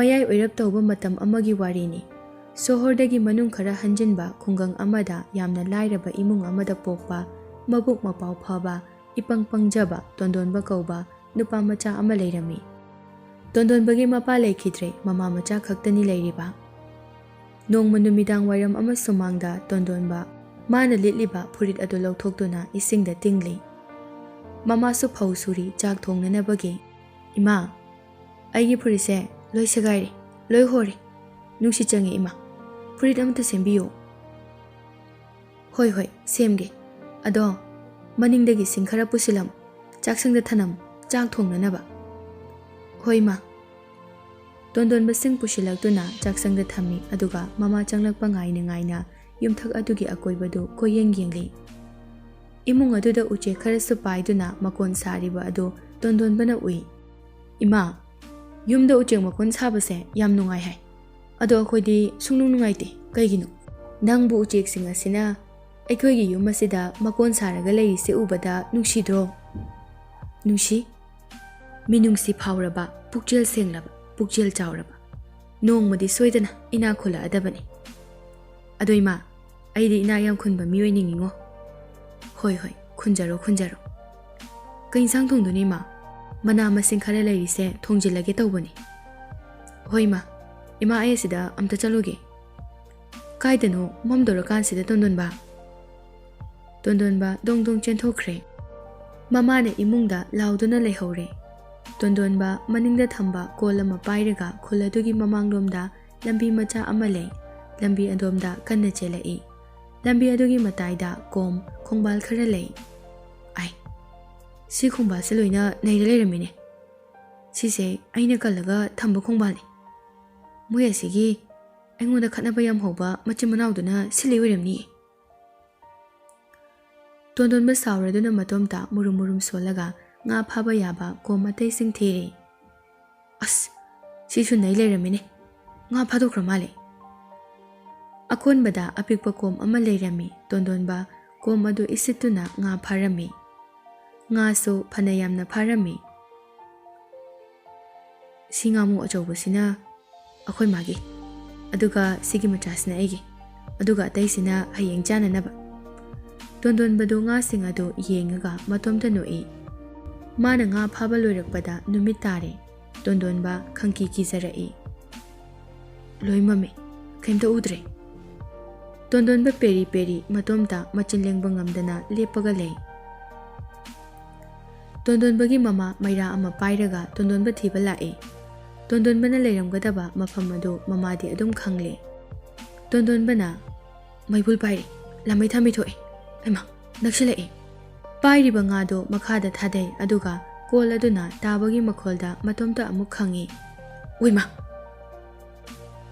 ꯃꯌꯥꯏ ꯑꯣꯏꯔꯞ ꯇꯧꯕ ꯃꯇꯝ ꯑꯃꯒꯤ ꯋꯥꯔꯤꯅꯤ꯫ ꯁꯣꯍꯣꯔꯗꯒꯤ ꯃꯅꯨꯡ ꯈꯔ ꯍꯟꯖꯤꯟꯕ ꯈꯨꯡꯒꯪ ꯑꯃꯗ ꯌꯥꯝꯅ ꯂꯥꯏꯔꯕ ꯏꯃꯨꯡ ꯑꯃꯗ ꯄꯣꯛꯄ ꯃꯕꯨꯛ ꯃꯄꯥꯎ ꯐꯕ ꯏꯄꯪ ꯄꯪꯖꯕ ꯇꯣꯟꯗꯣꯟꯕ ꯀꯧꯕ ꯅꯨꯄꯥ ꯃꯆꯥ ꯑꯃ ꯂꯩꯔꯝꯃꯤ꯫ ꯇꯣꯟꯗꯣꯟꯕꯒꯤ ꯃꯄꯥ ꯂꯩꯈꯤꯗ꯭ꯔꯦ, ꯃꯃꯥ ꯃꯆꯥ ꯈꯛꯇꯅꯤ ꯂꯩꯔꯤꯕ꯫ ꯅꯣꯡꯃ ꯅꯨꯃꯤꯗꯥꯡ ꯋꯥꯏꯔꯝ ꯑꯃ ꯁꯨꯃꯥꯡꯗ ꯇꯣꯟꯗꯣꯟꯕ ꯃꯥꯅ ꯂꯤꯠꯂꯤꯕ ꯐꯨꯔꯤꯠ ꯑꯗꯨ ꯂꯧꯊꯣꯛꯇꯨꯅ ꯏꯁꯤꯡꯗ ꯇꯤꯡꯂꯤ꯫ ꯃꯃꯥꯁꯨ ꯐꯧ ꯁꯨꯔꯤ ꯆꯥꯛ ꯊꯣꯡꯅꯅꯕꯒꯤ꯫ "ꯏꯃꯥ, ꯑꯩꯒꯤ ꯐꯨꯔꯤꯠꯁꯦ ꯂꯣꯏ ꯁꯦꯒꯥꯏꯔꯦ, ꯂꯣꯏ ꯍꯣꯔꯦ, ꯅꯨꯡꯁꯤꯠ ꯆꯪꯉꯦ ꯏꯃꯥ, ꯐꯨꯔꯤꯠ ꯑꯃꯇ ꯁꯦꯝꯕꯤꯌꯨ." "ꯍꯣꯏ ꯍꯣꯏ ꯁꯦꯝꯒꯦ, ꯑꯗꯣ ꯃꯅꯤꯡꯗꯒꯤ ꯁꯤꯡ ꯈꯔ ꯄꯨꯁꯤꯜꯂꯝꯃꯨ, ꯆꯥꯛꯁꯪꯗ ꯊꯅꯝꯃꯨ, ꯆꯥꯛ ꯊꯣꯡꯅꯅꯕ." "ꯍꯣꯏ ꯏꯃꯥ." ꯇꯣꯟꯗꯣꯟꯕ ꯁꯤꯡ ꯄꯨꯁꯤꯜꯂꯛꯇꯨꯅ ꯆꯥꯛꯁꯪꯗ ꯊꯝꯃꯤ, ꯑꯗꯨꯒ ꯃꯃꯥ ꯆꯪꯂꯛꯄ ꯉꯥꯏꯅ ꯉꯥꯏꯅ ꯌꯨꯝꯊꯛ ꯑꯗꯨꯒꯤ ꯑꯀꯣꯏꯕꯗꯨ ꯀꯣꯏꯌꯦꯡ ꯌꯦꯡꯂꯤ꯫ ꯏꯃꯨꯡ ꯑꯗꯨꯗ ꯎꯆꯦꯛ ꯈꯔꯁꯨ ꯄꯥꯏꯗꯨꯅ ꯃꯀꯣꯟ ꯁꯥꯔꯤꯕ ꯑꯗꯨ ꯇꯣꯟꯗꯣꯟꯕꯅ ꯎꯏ꯫ "ꯏꯃꯥ, ꯌꯨꯝꯗ ꯎꯆꯦꯛ ꯃꯀꯣꯟ ꯁꯥꯕꯁꯦ ꯌꯥꯝ ꯅꯨꯡꯉꯥꯏ ꯍꯥꯏ, ꯑꯗꯣ ꯑꯩꯈꯣꯏꯗꯤ ꯁꯨꯡꯅꯨꯡ ꯅꯨꯡꯉꯥꯏꯇꯦ, ꯀꯩꯒꯤꯅꯣ? ꯅꯪꯕꯨ ꯎꯆꯦꯛꯁꯤꯡ ꯑꯁꯤꯅ ꯑꯩꯈꯣꯏꯒꯤ ꯌꯨꯝ ꯑꯁꯤꯗ ꯃꯀꯣꯟ ꯁꯥꯔꯒ ꯂꯩꯔꯤꯁꯦ ꯎꯕꯗ ꯅꯨꯡꯁꯤꯗ꯭ꯔꯣ?" "ꯅꯨꯡꯁꯤ, ꯃꯤꯅꯨꯡꯁꯤ ꯐꯥꯎꯔꯕ, ꯄꯨꯛꯆꯦꯜ ꯁꯦꯡꯂꯕ, ꯄꯨꯛꯆꯦꯜ ꯆꯥꯎꯔꯕ, ꯅꯣꯡꯃꯗꯤ ꯁꯣꯏꯗꯅ ꯏꯅꯥꯛ ꯈꯨꯜꯂꯛꯑꯗꯕꯅꯤ." "ꯑꯗꯣ ꯏꯃꯥ, ꯑꯩꯗꯤ ꯏꯅꯥꯛ ꯌꯥꯝ ꯈꯨꯟꯕ ꯃꯤ ꯑꯣꯏꯅꯤꯡꯉꯤꯉꯣ." "ꯍꯣꯏ ꯍꯣꯏ, ꯈꯨꯟꯖꯔꯣ ꯈꯨꯟꯖꯔꯣ." "ꯀꯩ ꯏꯟꯁꯥꯡ ꯊꯣꯡꯗꯣꯏꯅꯣ ꯏꯃꯥ? ꯃꯅꯥ ꯃꯁꯤꯡ ꯈꯔ ꯂꯩꯔꯤꯁꯦ ꯊꯣꯡꯖꯤꯜꯂꯒꯦ ꯇꯧꯕꯅꯤ." "ꯍꯣꯏ ꯏꯃꯥ, ꯑꯩ ꯑꯁꯤꯗ ꯑꯝꯇ ꯆꯠꯂꯨꯒꯦ." "ꯀꯥꯏꯗꯅꯣ ꯃꯝꯗꯧꯔꯀꯥꯟꯁꯤꯗ ꯇꯣꯟꯗꯣꯟꯕ?" ꯇꯣꯟꯗꯣꯟꯕ ꯗꯣꯡ ꯗꯣꯡ ꯆꯦꯟꯊꯣꯛꯈ꯭ꯔꯦ꯫ ꯃꯃꯥꯅ ꯏꯃꯨꯡꯗ ꯂꯥꯎꯗꯨꯅ ꯂꯩꯍꯧꯔꯦ꯫ ꯇꯣꯟꯗꯣꯟꯕ ꯃꯅꯤꯡꯗ ꯊꯝꯕ ꯀꯣꯜ ꯑꯃ ꯄꯥꯏꯔꯒ ꯈꯨꯜ ꯑꯗꯨꯒꯤ ꯃꯃꯥꯡꯂꯣꯝꯗ ꯂꯝꯕꯤ ꯃꯆꯥ ꯑꯃ ꯂꯩ, ꯂꯝꯕꯤ ꯑꯗꯣꯝꯗ ꯀꯟꯅ ꯆꯦꯜꯂꯛꯏ꯫ ꯂꯝꯕꯤ ꯑꯗꯨꯒꯤ ꯃꯇꯥꯏꯗ ꯀꯣꯝ, ꯈꯣꯡꯕꯥꯜ ꯈꯔ ꯂꯩ꯫ "ꯑꯥꯏ, ꯁꯤ ꯈꯣꯡꯕꯥꯜꯁꯦ ꯂꯣꯏꯅ ꯅꯩꯔ ꯂꯩꯔꯝꯃꯤꯅꯦ, ꯁꯤꯁꯦ ꯑꯩꯅ ꯀꯜꯂꯒ ꯊꯝꯕ ꯈꯣꯡꯕꯥꯜꯅꯤ꯫ ꯃꯣꯏ ꯑꯁꯤꯒꯤ ꯑꯩꯉꯣꯟꯗ ꯈꯠꯅꯕ ꯌꯥꯝ ꯍꯧꯕ ꯃꯆꯤꯟ ꯃꯅꯥꯎꯗꯨꯅ ꯁꯤꯜꯂꯤ ꯑꯣꯏꯔꯝꯅꯤꯌꯦ." ꯇꯣꯟꯗꯣꯟꯕ ꯁꯥꯎꯔꯗꯨꯅ ꯃꯇꯣꯝꯇ ꯃꯨꯔꯨꯝ ꯃꯨꯔꯨꯝ ꯁꯣꯜꯂꯒ ꯉꯥ ꯐꯥꯕ ꯌꯥꯕ ꯀꯣꯝ ꯑꯇꯩꯁꯤꯡ ꯊꯤꯔꯤ꯫ "ꯑꯁ, ꯁꯤꯁꯨ ꯅꯩ ꯂꯩꯔꯝꯃꯤꯅꯦ, ꯉꯥ ꯐꯥꯗꯣꯛꯈ꯭ꯔ ꯃꯥꯜꯂꯦ." ꯑꯀꯣꯟꯕꯗ ꯑꯄꯤꯛꯄ ꯀꯣꯝ ꯑꯃ ꯂꯩꯔꯝꯃꯤ꯫ ꯇꯣꯟꯗꯣꯟꯕ ꯀꯣꯝ ꯑꯗꯨ ꯏꯁꯤꯠꯇꯨꯅ ꯉꯥ ꯐꯥꯔꯝꯃꯤ꯫ ꯉꯥꯁꯨ ꯐꯅ ꯌꯥꯝꯅ ꯐꯥꯔꯝꯃꯤ꯫ "ꯁꯤ ꯉꯥꯃꯨ ꯑꯆꯧꯕꯁꯤꯅ ꯑꯩꯈꯣꯏ ꯃꯥꯒꯤ, ꯑꯗꯨꯒ ꯁꯤꯒꯤ ꯃꯆꯥꯁꯤꯅ ꯑꯩꯒꯤ, ꯑꯗꯨꯒ ꯑꯇꯩꯁꯤꯅ ꯍꯌꯦꯡ ꯆꯥꯅꯅꯕ." ꯇꯣꯟꯗꯣꯟꯕꯗꯨ ꯉꯥꯁꯤꯡ ꯑꯗꯨ ꯌꯦꯡꯉꯒ ꯃꯇꯣꯝꯇ ꯅꯣꯛꯏ꯫ ꯃꯥꯅ ꯉꯥ ꯐꯥꯕ ꯂꯣꯏꯔꯛꯄꯗ ꯅꯨꯃꯤꯠ ꯇꯥꯔꯦ꯫ ꯇꯣꯟꯗꯣꯟꯕ ꯈꯪꯀꯤ ꯀꯤꯖꯔꯛꯏ꯫ "ꯂꯣꯏ ꯃꯝꯃꯦ, ꯀꯩꯝꯇ ꯎꯗ꯭ꯔꯦ." ꯇꯣꯟꯗꯣꯟꯕ ꯄꯦꯔꯤ ꯄꯦꯔꯤ ꯃꯇꯣꯝꯇ ꯃꯆꯤꯟ ꯂꯦꯡꯕ ꯉꯝꯗꯅ ꯂꯦꯞꯄꯒ ꯂꯩ꯫ ꯇꯣꯟꯗꯣꯟꯕꯒꯤ ꯃꯃꯥ ꯃꯩꯔꯥ ꯑꯃ ꯄꯥꯏꯔꯒ ꯇꯣꯟꯗꯣꯟꯕ ꯊꯤꯕ ꯂꯥꯛꯏ꯫ ꯇꯣꯟꯗꯣꯟꯕꯅ ꯂꯩꯔꯝꯒꯗꯕ ꯃꯐꯝ ꯑꯗꯨ ꯃꯃꯥꯗꯤ ꯑꯗꯨꯝ ꯈꯪꯂꯦ꯫ ꯇꯣꯟꯗꯣꯟꯕꯅ "ꯃꯩꯕꯨꯜ ꯄꯥꯏꯔꯤ, ꯂꯥꯃꯩ ꯊꯥꯃꯩ ꯊꯣꯛꯑꯦ, ꯍꯩꯃꯥ ꯅꯛꯁꯤꯜꯂꯛꯑꯦ." ꯄꯥꯏꯔꯤꯕ ꯉꯥꯗꯣ ꯃꯈꯥꯗ ꯊꯥꯗꯩ, ꯑꯗꯨꯒ ꯀꯣꯜ ꯑꯗꯨꯅ ꯇꯥꯕꯒꯤ ꯃꯈꯣꯜꯗ ꯃꯇꯣꯝꯇ ꯑꯃꯨꯛ ꯈꯪꯉꯤ꯫ "ꯎꯏꯃꯥ!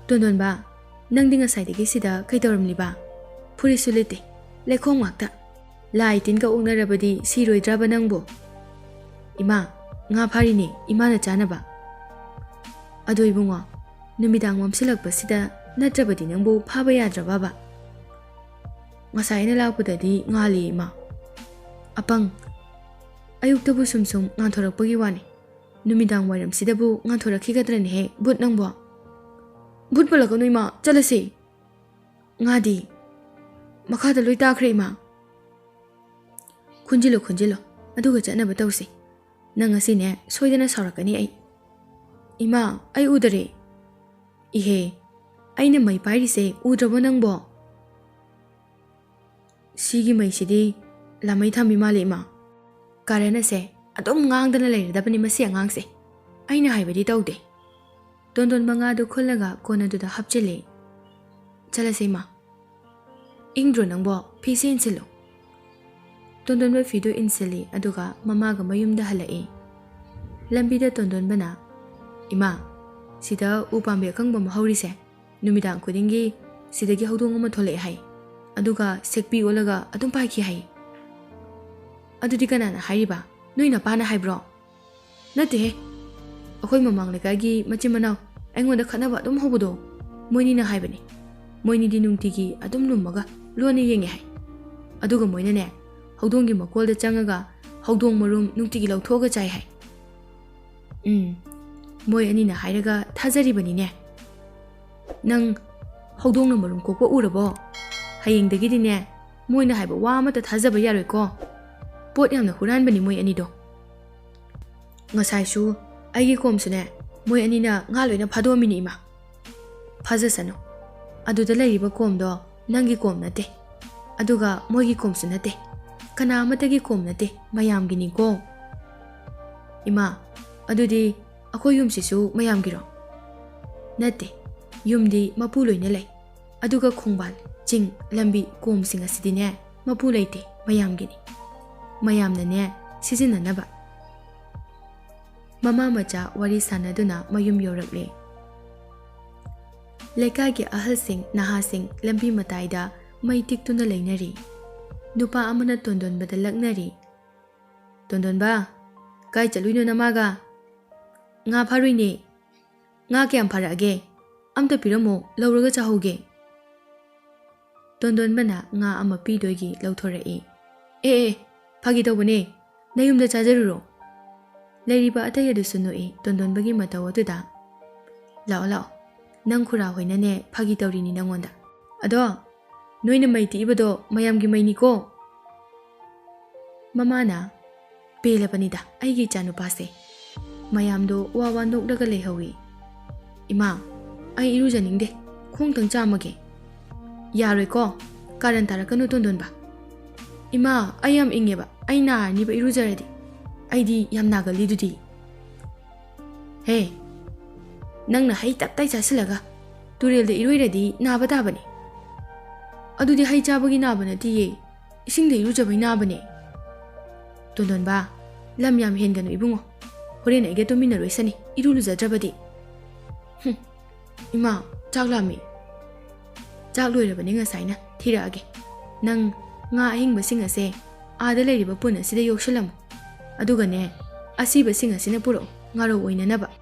ꯇꯣꯟꯗꯣꯟꯕ, ꯅꯪꯗꯤ ꯉꯁꯥꯏꯗꯒꯤ ꯁꯤꯗ ꯀꯩꯗꯧꯔꯝꯂꯤꯕ? ꯐꯨꯔꯤꯠꯁꯨ ꯂꯤꯠꯇꯦ, ꯂꯩꯈꯣꯝ ꯉꯥꯛꯇ, ꯂꯥꯏ ꯇꯤꯟꯒ ꯑꯣꯛꯅꯔꯕꯗꯤ ꯁꯤꯔꯣꯏꯗ꯭ꯔꯕ ꯅꯪꯕꯨ?" "ꯏꯃꯥ, ꯉꯥ ꯐꯥꯔꯤꯅꯦ, ꯏꯃꯥꯅ ꯆꯥꯅꯕ." "ꯑꯗꯣ ꯏꯕꯨꯡꯉꯣ, ꯅꯨꯃꯤꯗꯥꯡ ꯃꯝꯁꯤꯜꯂꯛꯄꯁꯤꯗ ꯅꯠꯇ꯭ꯔꯕꯗꯤ ꯅꯪꯕꯨ ꯐꯥꯕ ꯌꯥꯗ꯭ꯔꯕꯕ?" "ꯉꯁꯥꯏ ꯑꯩꯅ ꯂꯥꯛꯄꯗꯗꯤ ꯉꯥꯜꯂꯤ ꯏꯃꯥ." "ꯑꯄꯪ, ꯑꯌꯨꯛꯇꯕꯨ ꯁꯨꯝ ꯁꯨꯝ ꯉꯥꯟꯊꯣꯔꯛꯄꯒꯤ ꯋꯥꯅꯤ, ꯅꯨꯃꯤꯗꯥꯡ ꯋꯥꯏꯔꯝꯁꯤꯗꯕꯨ ꯉꯥꯟꯊꯣꯔꯛꯈꯤꯒꯗ꯭ꯔꯅꯦꯍꯦ ꯚꯨꯠ ꯅꯪꯕꯣ." "ꯚꯨꯠ ꯄꯜꯂꯛꯀꯅꯨ ꯏꯃꯥ, ꯆꯠꯂꯁꯤ." "ꯉꯥꯗꯤ?" "ꯃꯈꯥꯗ ꯂꯣꯏ ꯇꯥꯈ꯭ꯔꯦ ꯏꯃꯥ." "ꯈꯨꯟꯖꯤꯜꯂꯣ ꯈꯨꯟꯖꯤꯜꯂꯣ, ꯑꯗꯨꯒ ꯆꯠꯅꯕ ꯇꯧꯁꯤ, ꯅꯪ ꯉꯁꯤꯅꯦ ꯁꯣꯏꯗꯅ ꯁꯥꯎꯔꯛꯀꯅꯤ ꯑꯩ." "ꯏꯃꯥ, ꯑꯩ ꯎꯗꯔꯦ." "ꯏꯍꯦ, ꯑꯩꯅ ꯃꯩ ꯄꯥꯏꯔꯤꯁꯦ ꯎꯗ꯭ꯔꯕꯣ ꯅꯪꯕꯣ?" "ꯁꯤꯒꯤ ꯃꯩꯁꯤꯗꯤ ꯂꯥꯃꯩ ꯊꯥꯟꯕꯤ ꯃꯥꯜꯂꯦ ꯏꯃꯥ." "ꯀꯥꯔꯟ ꯑꯁꯦ ꯑꯗꯨꯝ ꯉꯥꯡꯗꯅ ꯂꯩꯔꯗꯕꯅꯤ ꯃꯁꯤ ꯑꯉꯥꯡꯁꯦ, ꯑꯩꯅ ꯍꯥꯏꯕꯗꯤ ꯇꯧꯗꯦ." ꯇꯣꯟꯗꯣꯟꯕ ꯉꯥꯗꯨ ꯈꯨꯜꯂꯒ ꯀꯣꯟ ꯑꯗꯨꯗ ꯍꯥꯞꯆꯤꯜꯂꯤ꯫ "ꯆꯠꯂꯁꯤ ꯏꯃꯥ." "ꯏꯪꯗ꯭ꯔꯣ ꯅꯪꯕꯣ? ꯐꯤꯁꯦ ꯏꯟꯁꯤꯜꯂꯨ." ꯇꯣꯟꯗꯣꯟꯕ ꯐꯤꯗꯨ ꯏꯟꯁꯤꯜꯂꯤ, ꯑꯗꯨꯒ ꯃꯃꯥꯒ ꯃꯌꯨꯝꯗ ꯍꯜꯂꯛꯏ꯫ ꯂꯝꯕꯤꯗ ꯇꯣꯟꯗꯣꯟꯕꯅ "ꯏꯃꯥ, ꯁꯤꯗ ꯎ ꯄꯥꯝꯕꯤ ꯑꯀꯪꯕ ꯑꯃ ꯍꯧꯔꯤꯁꯦ, ꯅꯨꯃꯤꯗꯥꯡ ꯈꯨꯗꯤꯡꯒꯤ ꯁꯤꯗꯒꯤ ꯍꯧꯗꯣꯡ ꯑꯃ ꯊꯣꯛꯂꯛꯑꯦ ꯍꯥꯏ, ꯑꯗꯨꯒ ꯁꯦꯛꯄꯤ ꯑꯣꯜꯂꯒ ꯑꯗꯨꯝ ꯄꯥꯏꯈꯤ ꯍꯥꯏ." "ꯑꯗꯨꯗꯤ ꯀꯅꯥꯅ ꯍꯥꯏꯔꯤꯕ? ꯅꯣꯏ ꯅꯄꯥꯅ ꯍꯥꯏꯕ꯭ꯔꯣ?" "ꯅꯠꯇꯦꯍꯦ, ꯑꯩꯈꯣꯏ ꯃꯃꯥꯡ ꯂꯩꯀꯥꯏꯒꯤ ꯃꯆꯤꯟ ꯃꯅꯥꯎ ꯑꯩꯉꯣꯟꯗ ꯈꯠꯅꯕ ꯑꯗꯨꯝ ꯍꯧꯕꯗꯣ, ꯃꯣꯏꯅꯤꯅ ꯍꯥꯏꯕꯅꯤ꯫ ꯃꯣꯏꯅꯤꯗꯤ ꯅꯨꯡꯇꯤꯒꯤ ꯑꯗꯨꯝ ꯂꯨꯝꯃꯒ ꯂꯣꯟꯅ ꯌꯦꯡꯉꯦ ꯍꯥꯏ, ꯑꯗꯨꯒ ꯃꯣꯏꯅꯅꯦ ꯍꯧꯗꯣꯡꯒꯤ ꯃꯀꯣꯜꯗ ꯆꯪꯉꯒ ꯍꯧꯗꯣꯡ ꯃꯔꯨꯝ ꯅꯨꯡꯇꯤꯒꯤ ꯂꯧꯊꯣꯛꯑꯒ ꯆꯥꯏ ꯍꯥꯏ." Moi anina hairaga thajaribani ne. Nang hꯧdongna marum kokpa urabo. Hayengdagidi ne moina haiba wa amata thajaba yaroi ko. Pot yamna huranbani moi anido. Ngasai su aigi komsune moi anina nga loina phadomini ima. Phajasano. Aduda lairiba komdo nangi kom nate. Aduga moigi komsu nate. Kana amatagi kom nate mayamgini ko. Ima adudi ako yumsisu mayamgiro. Nate yumdi mapu loina lay. Aduga khongbal ching lambi kom singa sidine mapu laite mayamgini. Mayamna ne sizinanaba. Mama macha wari sanaduna mayum yorakle. Lekagi ahal sing naha sing lambi mataida may tiktuna lainari. Nupa amana tondon bada lagnari. Tondon ba? Kay chaluino namaga. Nga pharui ni. Nga kayam pharage. Amta piramo lauraga chahoge. Tondon bana nga ama pidoigi lauthorei. Phagi tawbane. Nayumda chajaruro. Lairiba atayadu sunoi tondon bagi mataw aduda. Lao lao. Nang khura hoina ne phagi tawrini nangonda. Ado noina maiti ibado mayamgi maini ko. Mamana pelabanida aigi chanupase. Mayamdo wawa nokdaga lehawi. Ima ai irujaningde khongtang chamage. Yaroi ko karan tarakanu tondon ba. Ima ayam ingeba aina ni ba irujaradi. Aidi yam nagali dudi. Hey, nangna hai tap tai chasilaga turel de iroiradi naba tabani. Adudi hai chabagi naba natiye ising de irujabai nabane. Tondon ba lam yam henganu ibungo. Horen aige tominaroi sani irulujadrabadi. Ima chaklami. Chakloirabani ngasaina thiraage. Nang nga ahingba sing ase aada leiriba puna sida yoksalamu. Adugane asiba sing asina puro ngaro oinanaba.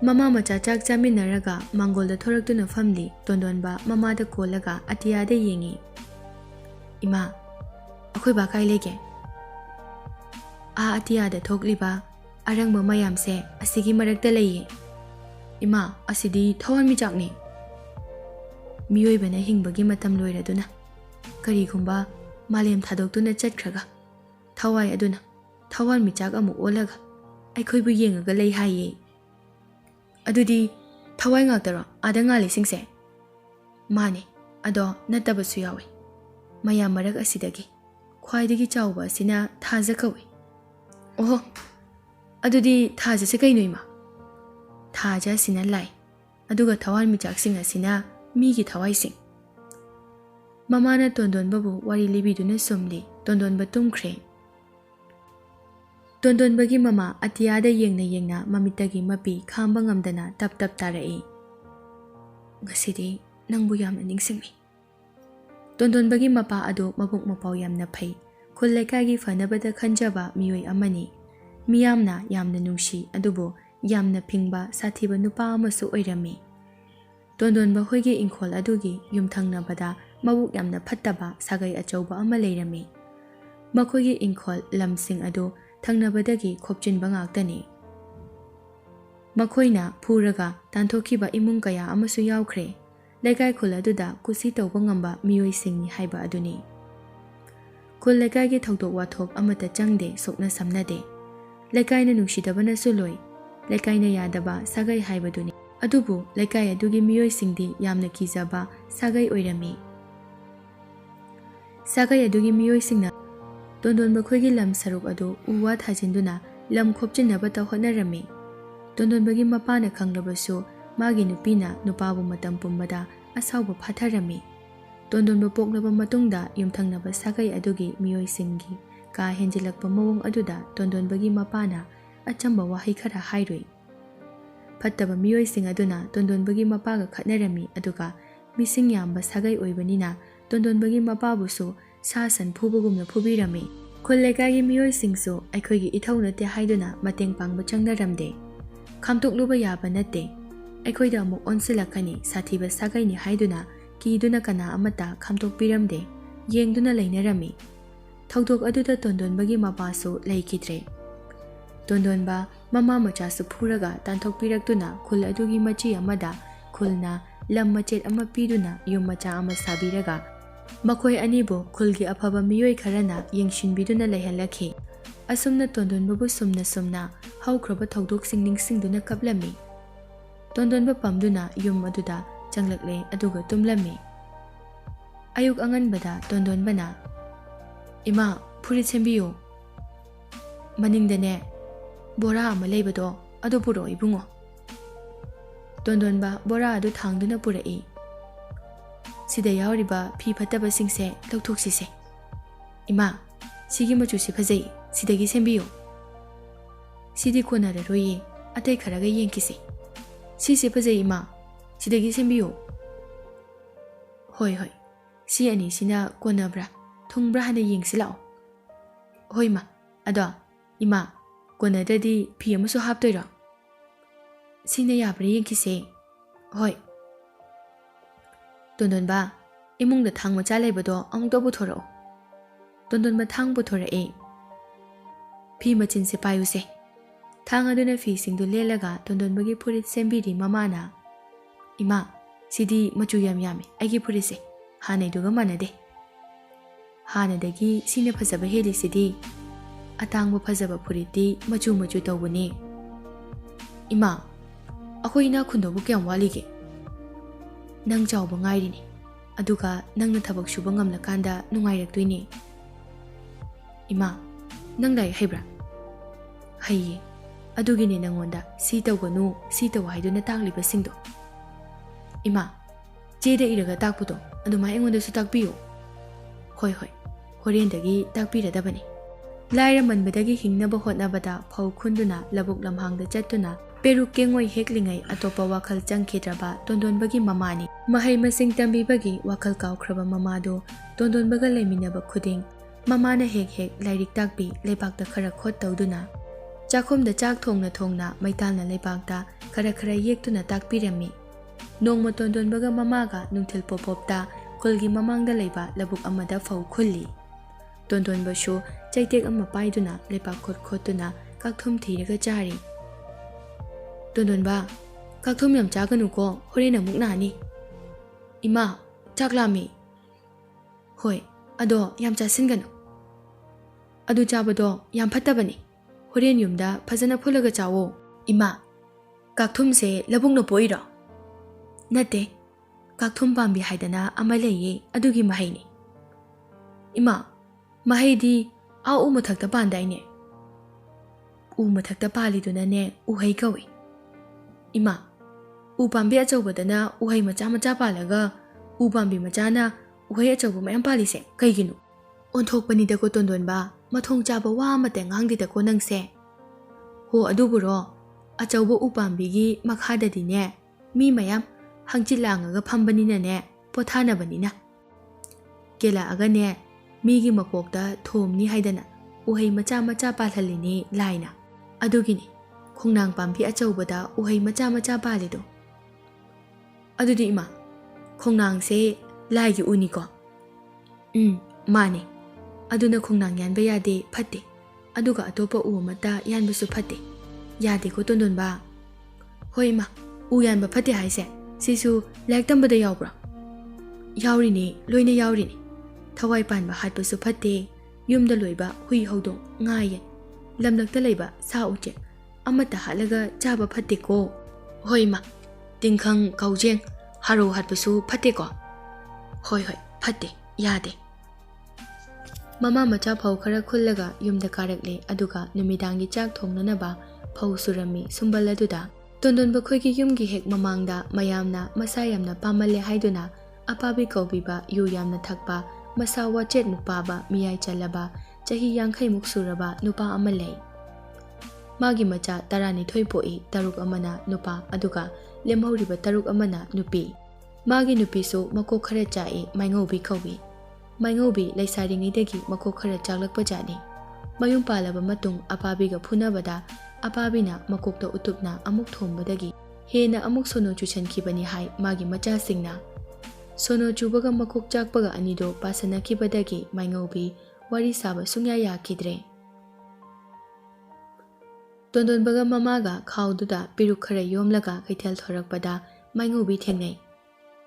Mama macha chak chaminaraga mangolda thoraktuna famli tondon ba mama da kolaga atiyada yengi. Ima akhoi ba kai lege. Atiyada thokliba arangba mayamse asigi marakta leye. Ima asidi thawan mi chakni. Miyoi bana hingbagi matam loiraduna. Karigumba malem thadoktuna chatkhraga. Thawai aduna thawan mi chak amu olaga aikhoi bu yengaga lei haye. Adudi thawai ngakdaro ada ngali singse. Mane ado natabasu yawe. Mayam marak asidagi khwaidagi chawba asina thaja kawi. Oho adudi thaja se kaino ima. Thaja sina lai. Aduga thawan mi chak sing asina migi thawai sing. Mamana tondon babu wari libiduna somli tondon batum kre. Tondon bagi mama atiyada yengna mamitagi mapi khamba ngamdana tap tarai. Ngasidi nangbu yamna ningsingmi. Tondon bagi mapa ado mabuk mapaw yamna phai. Khul lekagi fanabada khanjaba miyoi amani. Miyamna yamna nungshi adubo yamna phingba sathiba nupa amasu oirami. Tondon ba hoigi ingkhol adugi yumthangnabada mabuk yamna phattaba sagai achauba ama leirami. Makhoigi ingkhol lamsing ado thangnabadagi khopchinba ngaktani. Makhoina phuraga tanthokiba imung kaya amasu yawkhre. Lekai khul aduda kusi tawba ngamba miyoi singni haiba aduni. Khul lekai gi thokdok wathok amata changde sokna samnade. Lekai na nungsidabana suloi. Lekai na yadaba sagai haibaduni. Adubu lekai adugi miyoi singdi yamna kijaba sagai oirami. Sagai adugi miyoi singna Tondon bakhoigi lam saruk ado uwa thajinduna lam khopchinaba ta honarami. Tondon bagi mapana khanglabasu magi nupina nupabu matam pumbada asauba phatharami. Tondon ba poklaba matungda yumthangnaba sagai adugi miyoi singi ka henjilakpa mawong aduda tondon bagi mapana achamba wahi khara hairoi. Phattaba miyoi sing aduna tondon bagi mapaga khatnarami aduga mising yamba sagai oibanina tondon bagi mapabusu sasan phubagumna phubirami. Khul lekagi miyoi singsu aikhoigi ithau nate haiduna mateng pangba changnaramde. Khamtokluba yaba nate. Aikhoida amuk onsilakani sathiba sagai ni haiduna kiduna kana amata khamtokpiramde. Yengduna lainarami. Thokdok aduda tondon bagi mapasu laikidre. ꯇꯣꯟꯗꯣꯟꯕ ꯃꯃꯥ ꯃꯆꯥꯁꯨ ꯐꯨꯔꯒ ꯇꯥꯟꯊꯣꯛꯄꯤꯔꯛꯇꯨꯅ ꯈꯨꯜ ꯑꯗꯨꯒꯤ ꯃꯆꯤ ꯑꯃꯗ ꯈꯨꯜꯅ ꯂꯝ ꯃꯆꯦꯠ ꯑꯃ ꯄꯤꯗꯨꯅ ꯌꯨꯝ ꯃꯆꯥ ꯑꯃ ꯁꯥꯕꯤꯔꯒ ꯃꯈꯣꯏ ꯑꯅꯤꯕꯨ ꯈꯨꯜꯒꯤ ꯑꯐꯕ ꯃꯤꯑꯣꯏ ꯈꯔꯅ ꯌꯦꯡꯁꯤꯟꯕꯤꯗꯨꯅ ꯂꯩꯍꯜꯂꯛꯈꯤ꯫ ꯑꯁꯨꯝꯅ ꯇꯣꯟꯗꯣꯟꯕꯕꯨ ꯁꯨꯝꯅ ꯍꯧꯈ꯭ꯔꯕ ꯊꯧꯗꯣꯛꯁꯤꯡ ꯅꯤꯡꯁꯤꯡꯗꯨꯅ ꯀꯞꯂꯝꯃꯤ꯫ ꯇꯣꯟꯗꯣꯟꯕ ꯄꯝꯗꯨꯅ ꯌꯨꯝ ꯑꯗꯨꯗ ꯆꯪꯂꯛꯂꯦ ꯑꯗꯨꯒ ꯇꯨꯝꯂꯝꯃꯤ꯫ ꯑꯌꯨꯛ ꯑꯉꯟꯕꯗ ꯇꯣꯟꯗꯣꯟꯕꯅ "ꯏꯃꯥ, ꯐꯨꯔꯤꯠ ꯁꯦꯝꯕꯤꯌꯨ꯫ ꯃꯅꯤꯡꯗꯅꯦ ꯕꯣꯔꯥ ꯑꯃ ꯂꯩꯕꯗꯣ ꯑꯗꯨ ꯄꯨꯔꯛꯑꯣ ꯏꯕꯨꯡꯉꯣ." ꯇꯣꯟꯗꯣꯟꯕ ꯕꯣꯔꯥ ꯑꯗꯨ ꯊꯥꯡꯗꯨꯅ ꯄꯨꯔꯛꯏ꯫ "ꯁꯤꯗ ꯌꯥꯎꯔꯤꯕ ꯐꯤ ꯐꯠꯇꯕꯁꯤꯡꯁꯦ ꯂꯧꯊꯣꯛꯁꯤꯁꯦ꯫ ꯏꯃꯥ, ꯁꯤꯒꯤ ꯃꯆꯨꯁꯤ ꯐꯖꯩ, ꯁꯤꯗꯒꯤ ꯁꯦꯝꯕꯤꯌꯨ꯫ ꯁꯤꯗꯤ ꯀꯣꯟꯅꯔꯔꯣꯏꯌꯦ, ꯑꯇꯩ ꯈꯔꯒ ꯌꯦꯡꯈꯤꯁꯤ꯫ ꯁꯤꯁꯦ ꯐꯖꯩ ꯏꯃꯥ, ꯁꯤꯗꯒꯤ ꯁꯦꯝꯕꯤꯌꯨ꯫ ꯍꯣꯏ ꯍꯣꯏ, ꯁꯤ ꯑꯅꯤꯁꯤꯅ ꯀꯣꯟꯅꯕ꯭ꯔꯥ ꯊꯨꯡꯕ꯭ꯔꯥ ꯍꯥꯟꯅ ꯌꯦꯡꯁꯤ ꯂꯥꯛꯑꯣ꯫ ꯍꯣꯏ ꯃꯥ, ꯑꯗꯣ ꯏꯃꯥ, ꯀꯣꯟꯅꯗ꯭ꯔꯗꯤ ꯐꯤ ꯑꯃꯁꯨ ꯍꯥꯞꯇꯣꯏꯔꯣ? ꯁꯤꯅ ꯌꯥꯕ꯭ꯔꯥ ꯌꯦꯡꯈꯤꯁꯦ꯫ ꯍꯣꯏ꯫ ꯇꯣꯟꯗꯣꯟꯕ, ꯏꯃꯨꯡꯗ ꯊꯥꯡ ꯃꯆꯥ ꯂꯩꯕꯗꯣ ꯑꯃꯨꯛꯇ ꯄꯨꯊꯣꯔꯛꯑꯣ꯫ ꯇꯣꯟꯗꯣꯟꯕ ꯊꯥꯡ ꯄꯨꯊꯣꯔꯛꯑꯦ꯫ ꯐꯤ ꯃꯆꯤꯟꯁꯦ ꯄꯥꯏꯌꯨꯁꯦ꯫ ꯊꯥꯡ ꯑꯗꯨꯅ ꯐꯤꯁꯤꯡꯗꯨ ꯂꯦꯜꯂꯒ ꯇꯣꯟꯗꯣꯟꯕꯒꯤ ꯐꯨꯔꯤꯠ ꯁꯦꯝꯕꯤꯔꯤ ꯃꯃꯥꯅ꯫ "ꯏꯃꯥ, ꯁꯤꯗꯤ ꯃꯆꯨ ꯌꯥꯝ ꯌꯥꯝꯃꯤ, ꯑꯩꯒꯤ ꯐꯨꯔꯤꯠꯁꯦ ꯍꯥꯟꯅꯩꯗꯨꯒ ꯃꯥꯟꯅꯗꯦ꯫ ꯍꯥꯟꯅꯗꯒꯤ ꯁꯤꯅ ꯐꯖꯕ ꯍꯦꯜꯂꯤꯁꯤꯗꯤ꯫ ꯑꯇꯥꯡꯕ ꯐꯖꯕ ꯐꯨꯔꯤꯠꯇꯤ ꯃꯆꯨ ꯃꯆꯨ ꯇꯧꯕꯅꯤ꯫ ꯏꯃꯥ, ꯑꯩꯈꯣꯏ ꯏꯅꯥꯛ ꯈꯨꯟꯗꯧꯕ ꯀꯌꯥꯝ ꯋꯥꯠꯂꯤꯒꯦ? ꯅꯪ ꯆꯥꯎꯕ ꯉꯥꯏꯔꯤꯅꯤ, ꯑꯗꯨꯒ ꯅꯪꯅ ꯊꯕꯛ ꯁꯨꯕ ꯉꯝꯂꯀꯥꯟꯗ ꯅꯨꯡꯉꯥꯏꯔꯛꯇꯣꯏꯅꯤ꯫ ꯏꯃꯥ, ꯅꯪ ꯂꯥꯏꯔꯤꯛ ꯍꯩꯕ꯭ꯔꯥ? ꯍꯩꯌꯦ, ꯑꯗꯨꯒꯤꯅꯦ ꯅꯪꯉꯣꯟꯗ ꯁꯤ ꯇꯧꯒꯅꯨ ꯁꯤ ꯇꯧ ꯍꯥꯏꯗꯨꯅ ꯇꯥꯛꯂꯤꯕꯁꯤꯡꯗꯣ꯫ ꯏꯃꯥ, ꯆꯦꯗ ꯏꯔꯒ ꯇꯥꯛꯄꯗꯣ ꯑꯗꯨꯃꯥꯏꯅ ꯑꯩꯉꯣꯟꯗꯁꯨ ꯇꯥꯛꯄꯤꯌꯨ꯫ ꯍꯣꯏ ꯍꯣꯏ, ꯍꯣꯔꯦꯟꯗꯒꯤ ꯇꯥꯛꯄꯤꯔꯗꯕꯅꯤ꯫ ꯂꯥꯏꯔꯃꯟꯕꯗꯒꯤ ꯍꯤꯡꯅꯕ ꯍꯣꯠꯅꯕꯗ ꯐꯧ ꯈꯨꯟꯗꯨꯅ ꯂꯧꯕꯨꯛ ꯂꯝꯍꯥꯡꯗ ꯆꯠꯇꯨꯅ ꯄꯦꯔꯨꯛ ꯀꯦꯡꯉꯣꯏ ꯍꯦꯛꯂꯤꯉꯩ ꯑꯇꯣꯞꯄ ꯋꯥꯈꯜ ꯆꯪꯈꯤꯗ꯭ꯔꯕ ꯇꯣꯟꯗꯣꯟꯕꯒꯤ ꯃꯃꯥꯅꯤ꯫ ꯃꯍꯩ ꯃꯁꯤꯡ ꯇꯝꯕꯤꯕꯒꯤ ꯋꯥꯈꯜ ꯀꯥꯎꯈ꯭ꯔꯕ ꯃꯃꯥꯗꯣ ꯇꯣꯟꯗꯣꯟꯕꯒ ꯂꯩꯃꯤꯟꯅꯕ ꯈꯨꯗꯤꯡ ꯃꯃꯥꯅ ꯍꯦꯛ ꯍꯦꯛ ꯂꯥꯏꯔꯤꯛ ꯇꯥꯛꯄꯤ, ꯂꯩꯕꯥꯛꯇ ꯈꯔ ꯈꯣꯠ ꯇꯧꯗꯨꯅ, ꯆꯥꯛꯈꯨꯝꯗ ꯆꯥꯛ ꯊꯣꯡꯅ ꯃꯩꯇꯥꯜꯅ ꯂꯩꯕꯥꯛꯇ ꯈꯔ ꯌꯦꯛꯇꯨꯅ ꯇꯥꯛꯄꯤꯔꯝꯃꯤ꯫ ꯅꯣꯡꯃ ꯇꯣꯟꯗꯣꯟꯕꯒ ꯃꯃꯥꯒ ꯅꯨꯡꯊꯤꯜ ꯄꯣꯞꯄꯣꯞꯇ ꯈꯨꯜꯒꯤ ꯃꯃꯥꯡꯗ ꯂꯩꯕ ꯂꯧꯕꯨꯛ ꯑꯃꯗ ꯐꯧ ꯈꯨꯜꯂꯤ꯫ ꯇꯣꯟꯗꯣꯟꯕꯁꯨ ꯆꯩꯇꯦꯛ ꯑꯃ ꯄꯥꯏꯗꯨꯅ ꯂꯩꯕꯥꯛ ꯈꯣꯠꯇꯨꯅ ꯀꯥꯛꯊꯨꯝ ꯊꯤꯔꯒ ꯆꯥꯔꯤ꯫ ꯇꯣꯟꯗꯣꯟꯕ, ꯀꯥꯛꯊꯨꯝ ꯌꯥꯝ ꯆꯥꯒꯅꯨꯀꯣ, ꯍꯣꯔꯦꯟ ꯑꯃꯨꯛ ꯅꯥꯅꯤ꯫ ꯏꯃꯥ, ꯆꯥꯛ ꯂꯥꯝꯃꯤ꯫ ꯍꯣꯏ, ꯑꯗꯣ ꯌꯥꯝ ꯆꯥꯁꯤꯟꯒꯅꯨ, ꯑꯗꯨ ꯆꯥꯕꯗꯣ ꯌꯥꯝ ꯐꯠꯇꯕꯅꯤ꯫ ꯍꯣꯔꯦꯟ ꯌꯨꯝꯗ ꯐꯖꯅ ꯐꯨꯠꯂꯒ ꯆꯥꯋꯣ꯫ ꯏꯃꯥ, ꯀꯥꯛꯊꯨꯝꯁꯦ ꯂꯧꯕꯨꯛꯅ ꯄꯣꯛꯏꯔꯣ? ꯅꯠꯇꯦ, ꯀꯥꯛꯊꯨꯝ ꯄꯥꯝꯕꯤ ꯍꯥꯏꯗꯅ ꯑꯃ ꯂꯩꯌꯦ, ꯑꯗꯨꯒꯤ ꯃꯍꯩꯅꯤ꯫ ꯏꯃꯥ, ꯃꯍꯩꯗꯤ ꯎ ꯃꯊꯛꯇ ꯄꯥꯟꯗꯥꯏꯅꯦ? ꯎ ꯃꯊꯛꯇ ꯄꯥꯜꯂꯤꯗꯨꯅꯅꯦ ꯎꯍꯩ ꯀꯧꯏ꯫ ꯏꯃꯥ, ꯎ ꯄꯥꯝꯕꯤ ꯑꯆꯧꯕꯗꯅ ꯎꯍꯩ ꯃꯆꯥ ꯄꯥꯜꯂꯒ ꯎ ꯄꯥꯝꯕꯤ ꯃꯆꯥꯅ ꯎꯍꯩ ꯑꯆꯧꯕ ꯃꯌꯥꯝ ꯄꯥꯜꯂꯤꯁꯦ ꯀꯩꯒꯤꯅꯣ? ꯑꯣꯟꯊꯣꯛꯄꯅꯤꯗꯀꯣ ꯇꯣꯟꯗꯣꯟꯕ, ꯃꯊꯣꯡ ꯆꯥꯕ ꯋꯥ ꯑꯃꯇ ꯉꯥꯡꯗꯦꯗꯀꯣ ꯅꯪꯁꯦ꯫ ꯍꯣ ꯑꯗꯨꯕꯨꯔꯣ, ꯑꯆꯧꯕ ꯎ ꯄꯥꯝꯕꯤꯒꯤ ꯃꯈꯥꯗꯗꯤꯅꯦ ꯃꯤ ꯃꯌꯥꯝ ꯍꯪꯆꯤꯠ ꯂꯥꯡꯉꯒ ꯐꯝꯕꯅꯤꯅꯅꯦ, ꯄꯣꯊꯥꯅꯕꯅꯤꯅ ꯀꯦꯜꯂꯛꯑꯒꯅꯦ ꯃꯤꯒꯤ ꯃꯀꯣꯛꯇ ꯊꯣꯝꯅꯤ ꯍꯥꯏꯗꯅ ꯎꯍꯩ ꯃꯆꯥ ꯄꯥꯜꯍꯜꯂꯤꯅꯤ ꯂꯥꯏꯅ꯫ ꯑꯗꯨꯒꯤꯅꯤ ꯈꯣꯡꯅꯥꯡ ꯄꯥꯝꯕꯤ ꯑꯆꯧꯕꯗ ꯎꯍꯩ ꯃꯆꯥ ꯄꯥꯜꯂꯤꯗꯣ꯫ ꯑꯗꯨꯗꯤ ꯏꯃꯥ, ꯈꯣꯡꯅꯥꯡꯁꯦ ꯂꯥꯏꯒꯤ ꯎꯅꯤꯀꯣ? ꯃꯥꯅꯦ, ꯑꯗꯨꯅ ꯈꯣꯡꯅꯥꯡ ꯌꯥꯟꯕ ꯌꯥꯗꯦ, ꯐꯠꯇꯦ, ꯑꯗꯨꯒ ꯑꯇꯣꯞꯄ ꯎ ꯑꯃꯠꯇ ꯌꯥꯟꯕꯁꯨ ꯐꯠꯇꯦ, ꯌꯥꯗꯦꯀꯣ ꯇꯣꯟꯗꯣꯟꯕ? ꯍꯣꯏ ꯏꯃꯥ, ꯎ ꯌꯥꯟꯕ ꯐꯠꯇꯦ ꯍꯥꯏꯁꯦ ꯁꯤꯁꯨ ꯂꯥꯏꯔꯤꯛ ꯇꯝꯕꯗ ꯌꯥꯎꯕ꯭ꯔꯣ? ꯌꯥꯎꯔꯤꯅꯤ, ꯂꯣꯏꯅ ꯌꯥꯎꯔꯤꯅꯤ꯫ ꯊꯋꯥꯏ ꯄꯥꯟꯕ ꯍꯥꯠꯄꯁꯨ ꯐꯠꯇꯦ, ꯌꯨꯝꯗ ꯂꯣꯏꯕ ꯍꯨꯏ ꯍꯧꯗꯣꯡ ꯉꯥ ꯌꯦꯟ, ꯂꯝꯂꯛꯇ ꯂꯩꯕ ꯁꯥ ꯎꯆꯦꯛ ꯑꯃꯠꯇ ꯍꯥꯠꯂꯒ ꯆꯥꯕ ꯐꯠꯇꯦꯀꯣ꯫ ꯍꯣꯏ ꯏꯃꯥ, ꯇꯤꯡꯈꯪ ꯀꯥꯎꯖꯦꯡ ꯍꯥꯔꯧ ꯍꯥꯠꯄꯁꯨ ꯐꯠꯇꯦꯀꯣ? ꯍꯣꯏ ꯐꯠꯇꯦ, ꯌꯥꯗꯦ꯫ ꯃꯃꯥ ꯃꯆꯥ ꯐꯧ ꯈꯔ ꯈꯨꯜꯂꯒ ꯌꯨꯝꯗ ꯀꯥꯔꯛꯂꯦ, ꯑꯗꯨꯒ ꯅꯨꯃꯤꯗꯥꯡꯒꯤ ꯆꯥꯛ ꯊꯣꯡꯅꯅꯕ ꯐꯧ ꯁꯨꯔꯝꯃꯤ ꯁꯨꯝꯕꯜ ꯑꯗꯨꯗ꯫ ꯇꯣꯟꯗꯣꯟꯕ ꯈꯣꯏꯒꯤ ꯌꯨꯝꯒꯤ ꯍꯦꯛ ꯃꯃꯥꯡꯗ ꯃꯌꯥꯝꯅ ꯃꯁꯥ ꯌꯥꯝꯅ ꯄꯥꯝꯃꯜꯂꯦ ꯍꯥꯏꯗꯨꯅ ꯑꯄꯥꯕꯤ ꯀꯧꯕꯤꯕ, ꯌꯨ ꯌꯥꯝꯅ ꯊꯛꯄ, ꯃꯁꯥ ꯋꯥꯆꯦꯠꯃꯨꯛ ꯄꯥꯕ, ꯃꯤꯌꯥꯏ ꯆꯜꯂꯕ, ꯆꯍꯤ 50ꯃꯨꯛ ꯁꯨꯔꯕ ꯅꯨꯄꯥ ꯑꯃ ꯂꯩ꯫ ꯃꯥꯒꯤ ꯃꯆꯥ 12 ꯄꯣꯛꯏ, 6 ꯑꯃꯅ ꯅꯨꯄꯥ ꯑꯗꯨꯒ ꯂꯦꯝꯍꯧꯔꯤꯕ 6 ꯑꯃꯅ ꯅꯨꯄꯤ꯫ ꯃꯥꯒꯤ ꯅꯨꯄꯤꯁꯨ ꯃꯀꯣꯛ ꯈꯔ ꯆꯥꯛꯏ, ꯃꯥꯏꯉꯧꯕꯤ ꯀꯧꯏ꯫ ꯃꯥꯏꯉꯧꯕꯤ ꯂꯩꯁꯥꯔꯤꯉꯩꯗꯒꯤ ꯃꯀꯣꯛ ꯈꯔ ꯆꯥꯛꯂꯛꯄ ꯖꯥꯠꯅꯤ꯫ ꯃꯌꯨꯝ ꯄꯥꯜꯂꯕ ꯃꯇꯨꯡ ꯑꯄꯥꯕꯤꯒ ꯐꯨꯅꯕꯗ ꯑꯄꯥꯕꯤꯅ ꯃꯀꯣꯛꯇ ꯎꯇꯨꯞꯅ ꯑꯃꯨꯛ ꯊꯣꯝꯕꯗꯒꯤ ꯍꯦꯟꯅ ꯑꯃꯨꯛ ꯁꯣꯅꯣ ꯆꯨꯁꯟꯈꯤꯕꯅꯤ ꯍꯥꯏ ꯃꯥꯒꯤ ꯃꯆꯥꯁꯤꯡꯅ꯫ ꯁꯣꯅꯣ ꯆꯨꯕꯒ ꯃꯀꯣꯛ ꯆꯥꯛꯄꯒ ꯑꯅꯤꯗꯣ ꯄꯥꯁꯟꯅꯈꯤꯕꯗꯒꯤ ꯃꯥꯏꯉꯧꯕꯤ ꯋꯥꯔꯤ ꯁꯥꯕ ꯁꯨꯡꯌꯥ ꯌꯥꯈꯤꯗ꯭ꯔꯦ꯫ ꯇꯣꯟꯗꯣꯟꯕꯒ ꯃꯃꯥꯒ ꯈꯥꯎꯗꯨꯗ ꯄꯤꯔꯨꯛ ꯈꯔ ꯌꯣꯝꯂꯒ ꯀꯩꯊꯦꯜ ꯊꯣꯔꯛꯄꯗ ꯃꯥꯏꯉꯧꯕꯤ ꯊꯦꯡꯅꯩ꯫